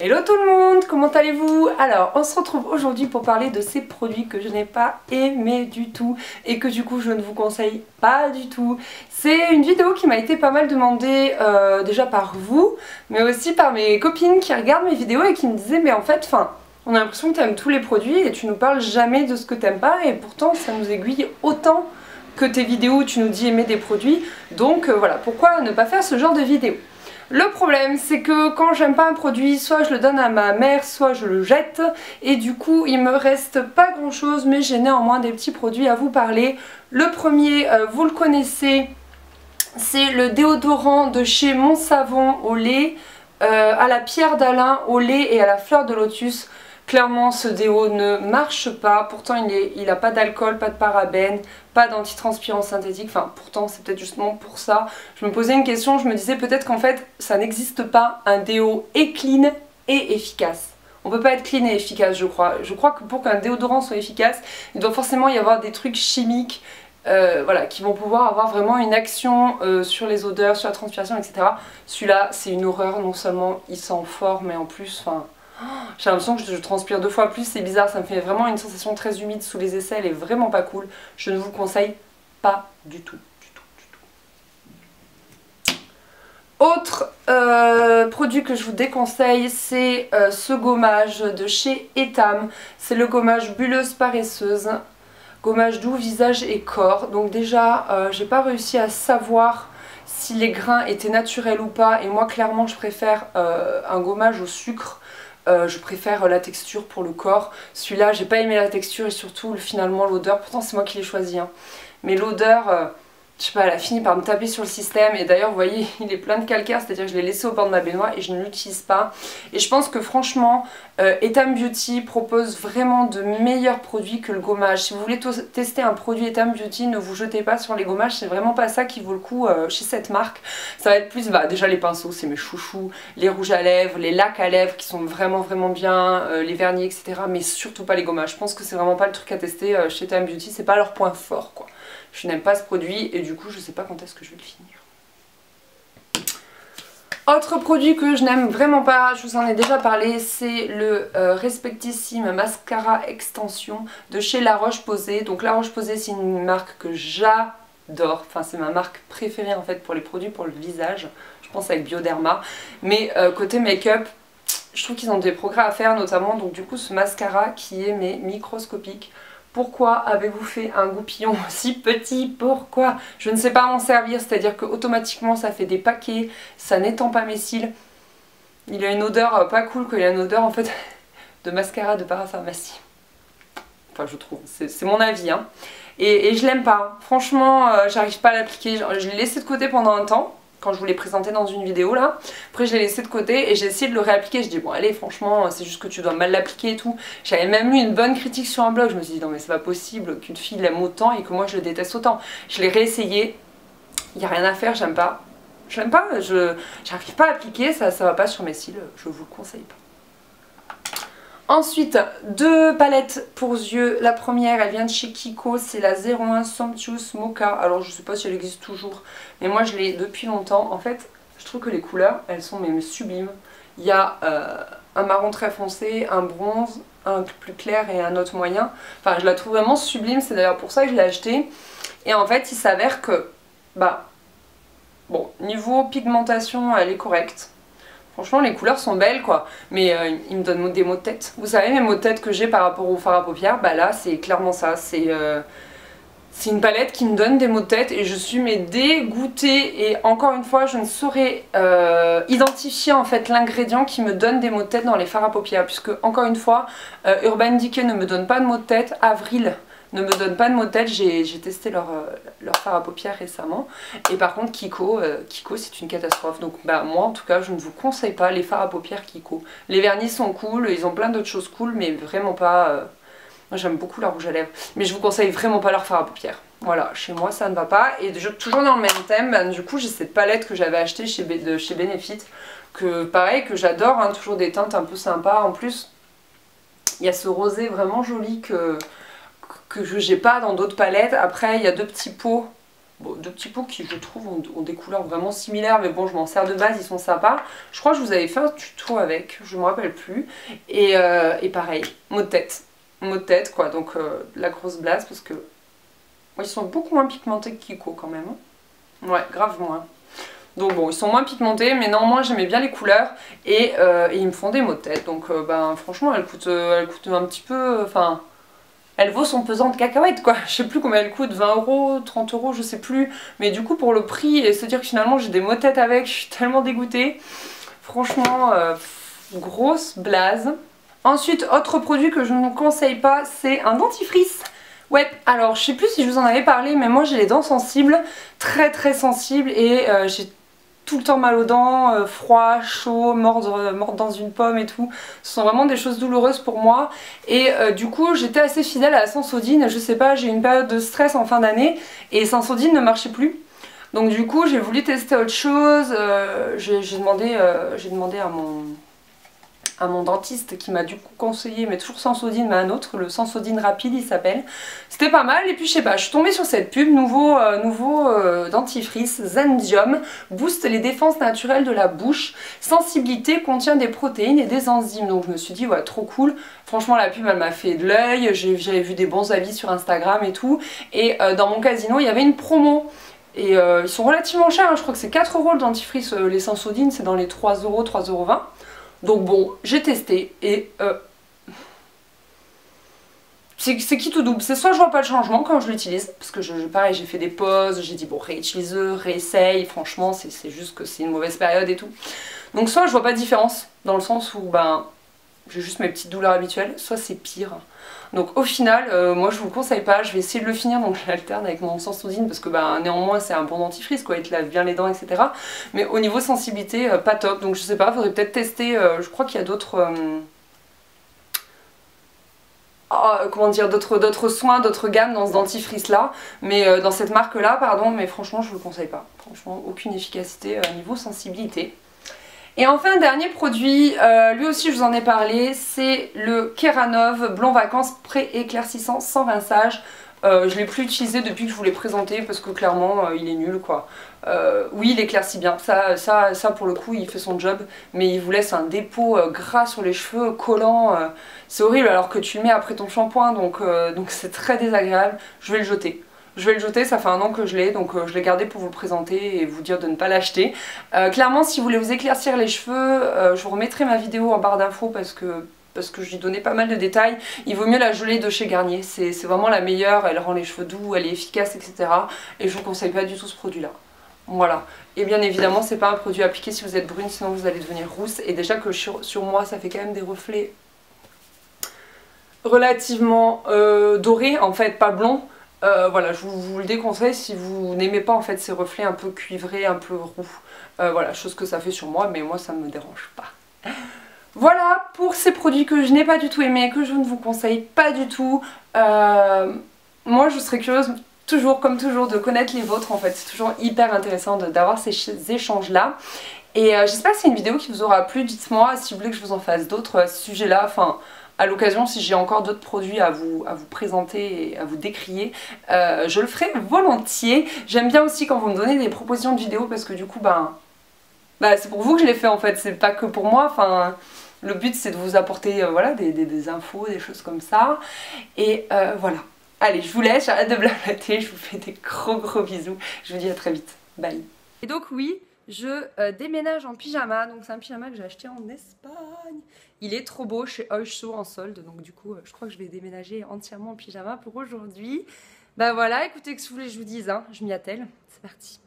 Hello tout le monde, comment allez-vous? Alors on se retrouve aujourd'hui pour parler de ces produits que je n'ai pas aimé du tout et que du coup je ne vous conseille pas du tout. C'est une vidéo qui m'a été pas mal demandée déjà par vous, mais aussi par mes copines qui regardent mes vidéos et qui me disaient mais en fait, on a l'impression que tu aimes tous les produits et tu nous parles jamais de ce que tu n'aimes pas et pourtant ça nous aiguille autant que tes vidéos où tu nous dis aimer des produits. Donc voilà, pourquoi ne pas faire ce genre de vidéo? Le problème c'est que quand j'aime pas un produit, soit je le donne à ma mère, soit je le jette et du coup il me reste pas grand chose, mais j'ai néanmoins des petits produits à vous parler. Le premier, vous le connaissez, c'est le déodorant de chez Mon Savon au lait, à la pierre d'Alain, au lait et à la fleur de lotus. Clairement ce déo ne marche pas, pourtant il a pas d'alcool, pas de parabènes, pas d'antitranspirant synthétique, enfin pourtant c'est peut-être justement pour ça. Je me posais une question, je me disais peut-être qu'en fait ça n'existe pas un déo et clean et efficace. On peut pas être clean et efficace je crois. Je crois que pour qu'un déodorant soit efficace, il doit forcément y avoir des trucs chimiques voilà, qui vont pouvoir avoir vraiment une action sur les odeurs, sur la transpiration, etc. Celui-là c'est une horreur, non seulement il sent fort mais en plus, j'ai l'impression que je transpire 2 fois plus, c'est bizarre, ça me fait vraiment une sensation très humide sous les aisselles et vraiment pas cool. Je ne vous le conseille pas du tout, Autre produit que je vous déconseille, c'est ce gommage de chez Etam. C'est le gommage bulleuse paresseuse, gommage doux visage et corps. Donc déjà, j'ai pas réussi à savoir si les grains étaient naturels ou pas, et moi clairement je préfère un gommage au sucre. Je préfère la texture pour le corps. Celui-là, j'ai pas aimé la texture et surtout finalement l'odeur. Pourtant, c'est moi qui l'ai choisi. Hein. Mais l'odeur, je sais pas, elle a fini par me taper sur le système. Et d'ailleurs, vous voyez, il est plein de calcaire, c'est-à-dire que je l'ai laissé au bord de ma baignoire et je ne l'utilise pas. Et je pense que franchement, Etam Beauty propose vraiment de meilleurs produits que le gommage. Si vous voulez tester un produit Etam Beauty, ne vous jetez pas sur les gommages. C'est vraiment pas ça qui vaut le coup chez cette marque. Ça va être plus, déjà les pinceaux, c'est mes chouchous, les rouges à lèvres, les lacs à lèvres qui sont vraiment bien, les vernis, etc. Mais surtout pas les gommages. Je pense que c'est vraiment pas le truc à tester chez Etam Beauty. C'est pas leur point fort, quoi. Je n'aime pas ce produit et du coup je sais pas quand est-ce que je vais le finir. Autre produit que je n'aime vraiment pas, je vous en ai déjà parlé, c'est le Respectissime Mascara Extension de chez La Roche-Posay. Donc La Roche-Posay c'est une marque que j'adore, enfin c'est ma marque préférée en fait pour les produits pour le visage, je pense avec Bioderma. Mais côté make-up, je trouve qu'ils ont des progrès à faire notamment, donc du coup ce mascara qui est microscopique. Pourquoi avez-vous fait un goupillon si petit? Pourquoi? Je ne sais pas m'en servir, c'est-à-dire que automatiquement ça fait des paquets, ça n'étend pas mes cils. Il a une odeur pas cool, quoi. Il a une odeur en fait de mascara de parapharmacie. Enfin je trouve, c'est mon avis hein. Et je l'aime pas, franchement j'arrive pas à l'appliquer, je l'ai laissé de côté pendant un temps. Quand je vous l'ai présenté dans une vidéo là, après je l'ai laissé de côté et j'ai essayé de le réappliquer. Je dis bon allez franchement c'est juste que tu dois mal l'appliquer et tout. J'avais même eu une bonne critique sur un blog, je me suis dit non mais c'est pas possible qu'une fille l'aime autant et que moi je le déteste autant. Je l'ai réessayé, il n'y a rien à faire, j'aime pas, j'arrive pas à appliquer, ça va pas sur mes cils, je vous le conseille pas. Ensuite, 2 palettes pour yeux. La première, elle vient de chez Kiko, c'est la 01 Sumptuous Mocha. Alors je sais pas si elle existe toujours, mais moi je l'ai depuis longtemps. En fait, je trouve que les couleurs, elles sont même sublimes. Il y a un marron très foncé, un bronze, un plus clair et un autre moyen. Enfin, je la trouve vraiment sublime, c'est d'ailleurs pour ça que je l'ai achetée. Et en fait, il s'avère que, bon, niveau pigmentation, elle est correcte. Franchement les couleurs sont belles quoi, mais ils me donnent des maux de tête. Vous savez mes maux de tête que j'ai par rapport au fard à paupières, là c'est clairement ça, c'est une palette qui me donne des maux de tête et je suis dégoûtée. Et encore une fois je ne saurais identifier en fait l'ingrédient qui me donne des maux de tête dans les fards à paupières, puisque encore une fois Urban Decay ne me donne pas de maux de tête, Avril ne me donne pas de maux de tête, j'ai testé leur fard à paupières récemment. Et par contre Kiko, c'est une catastrophe. Donc moi en tout cas je ne vous conseille pas les fards à paupières Kiko. Les vernis sont cool, ils ont plein d'autres choses cool, mais vraiment pas... Moi j'aime beaucoup leur rouge à lèvres, mais je vous conseille vraiment pas leur fard à paupières. Voilà, chez moi ça ne va pas. Et toujours dans le même thème, du coup j'ai cette palette que j'avais achetée de chez Benefit, que pareil, que j'adore, hein, toujours des teintes un peu sympas. En plus, il y a ce rosé vraiment joli que j'ai pas dans d'autres palettes. Après il y a 2 petits pots Bon, deux petits pots qui, je trouve, ont des couleurs vraiment similaires, mais bon, je m'en sers de base, ils sont sympas. Je crois que je vous avais fait un tuto avec, je me rappelle plus. Et pareil, mot de tête quoi, donc la grosse blase, parce que ils sont beaucoup moins pigmentés que Kiko quand même. Ouais, grave moins. Donc bon, ils sont moins pigmentés, mais néanmoins j'aimais bien les couleurs et ils me font des maux de tête. Donc ben franchement, elle coûte un petit peu, enfin, elle vaut son pesant de cacahuètes quoi. Je sais plus combien elle coûte, 20 euros, 30 euros, je sais plus. Mais du coup pour le prix et se dire que finalement j'ai des maux de tête avec, je suis tellement dégoûtée. Franchement, grosse blase. Ensuite, autre produit que je ne vous conseille pas, c'est un dentifrice. Ouais, alors je sais plus si je vous en avais parlé, mais moi j'ai les dents sensibles, très très sensibles, et j'ai tout le temps mal aux dents, froid, chaud, mordre dans une pomme et tout. Ce sont vraiment des choses douloureuses pour moi. Et du coup j'étais assez fidèle à la Sensodyne, je sais pas, j'ai eu une période de stress en fin d'année et Sensodyne ne marchait plus. Donc du coup j'ai voulu tester autre chose, j'ai demandé à mon dentiste qui m'a du coup conseillé, mais toujours Sensodyne, mais un autre, le Sensodyne rapide il s'appelle. C'était pas mal, et puis je sais pas, je suis tombée sur cette pub, nouveau dentifrice Zendium, booste les défenses naturelles de la bouche, sensibilité, contient des protéines et des enzymes. Donc je me suis dit ouais, trop cool. Franchement la pub elle m'a fait de l'œil, j'avais vu des bons avis sur Instagram et tout, et dans mon casino il y avait une promo. Et ils sont relativement chers, hein. Je crois que c'est 4 euros le dentifrice, les Sensodyne c'est dans les 3 euros, 3,20 €. Donc bon, j'ai testé et c'est qui tout double. C'est soit je vois pas le changement quand je l'utilise, parce que pareil, j'ai fait des pauses, j'ai dit bon, réutilise-le, réessaye, franchement c'est juste que c'est une mauvaise période et tout. Donc soit je vois pas de différence, dans le sens où ben j'ai juste mes petites douleurs habituelles, soit c'est pire. Donc au final, moi je vous le conseille pas, je vais essayer de le finir, donc je l'alterne avec mon Sensodyne parce que bah, néanmoins c'est un bon dentifrice quoi, il te lave bien les dents etc. Mais au niveau sensibilité, pas top, donc je sais pas, faudrait peut-être tester, je crois qu'il y a d'autres... comment dire, d'autres soins, d'autres gammes dans ce dentifrice là, mais dans cette marque là, pardon, mais franchement je vous le conseille pas. Franchement aucune efficacité niveau sensibilité. Et enfin, dernier produit, lui aussi je vous en ai parlé, c'est le Keranov Blond Vacances pré-éclaircissant sans rinçage. Je l'ai plus utilisé depuis que je vous l'ai présenté parce que clairement il est nul quoi. Oui, il éclaircit bien, ça pour le coup il fait son job, mais il vous laisse un dépôt gras sur les cheveux, collant, c'est horrible alors que tu le mets après ton shampoing, donc c'est très désagréable. Je vais le jeter. Je vais le jeter, ça fait un an que je l'ai, donc je l'ai gardé pour vous le présenter et vous dire de ne pas l'acheter. Clairement, si vous voulez vous éclaircir les cheveux, je vous remettrai ma vidéo en barre d'infos parce que je lui donnais pas mal de détails. Il vaut mieux la gelée de chez Garnier, c'est vraiment la meilleure, elle rend les cheveux doux, elle est efficace, etc. Et je vous conseille pas du tout ce produit-là. Voilà. Et bien évidemment, c'est pas un produit appliqué si vous êtes brune, sinon vous allez devenir rousse. Et déjà que sur moi, ça fait quand même des reflets relativement dorés, en fait, pas blonds. Voilà, je vous le déconseille si vous n'aimez pas en fait ces reflets un peu cuivrés, un peu roux. Voilà, chose que ça fait sur moi, mais moi ça me dérange pas. Voilà pour ces produits que je n'ai pas du tout aimés, que je ne vous conseille pas du tout. Moi je serais curieuse toujours, comme toujours, de connaître les vôtres en fait. C'est toujours hyper intéressant d'avoir ces échanges là. Et j'espère que c'est une vidéo qui vous aura plu. Dites-moi si vous voulez que je vous en fasse d'autres à ce sujet là. Enfin, à l'occasion, si j'ai encore d'autres produits à vous présenter et à vous décrier, je le ferai volontiers. J'aime bien aussi quand vous me donnez des propositions de vidéos parce que du coup, c'est pour vous que je les fais en fait, c'est pas que pour moi. Enfin, le but c'est de vous apporter voilà, des infos, des choses comme ça. Et voilà. Allez, je vous laisse, j'arrête de blablater, je vous fais des gros bisous. Je vous dis à très vite. Bye. Et donc oui, je déménage en pyjama, donc c'est un pyjama que j'ai acheté en Espagne. Il est trop beau chez Oysho en solde, donc du coup je crois que je vais déménager entièrement en pyjama pour aujourd'hui. Bah voilà, écoutez, que si vous voulez que je vous dise, hein, je m'y attelle, c'est parti.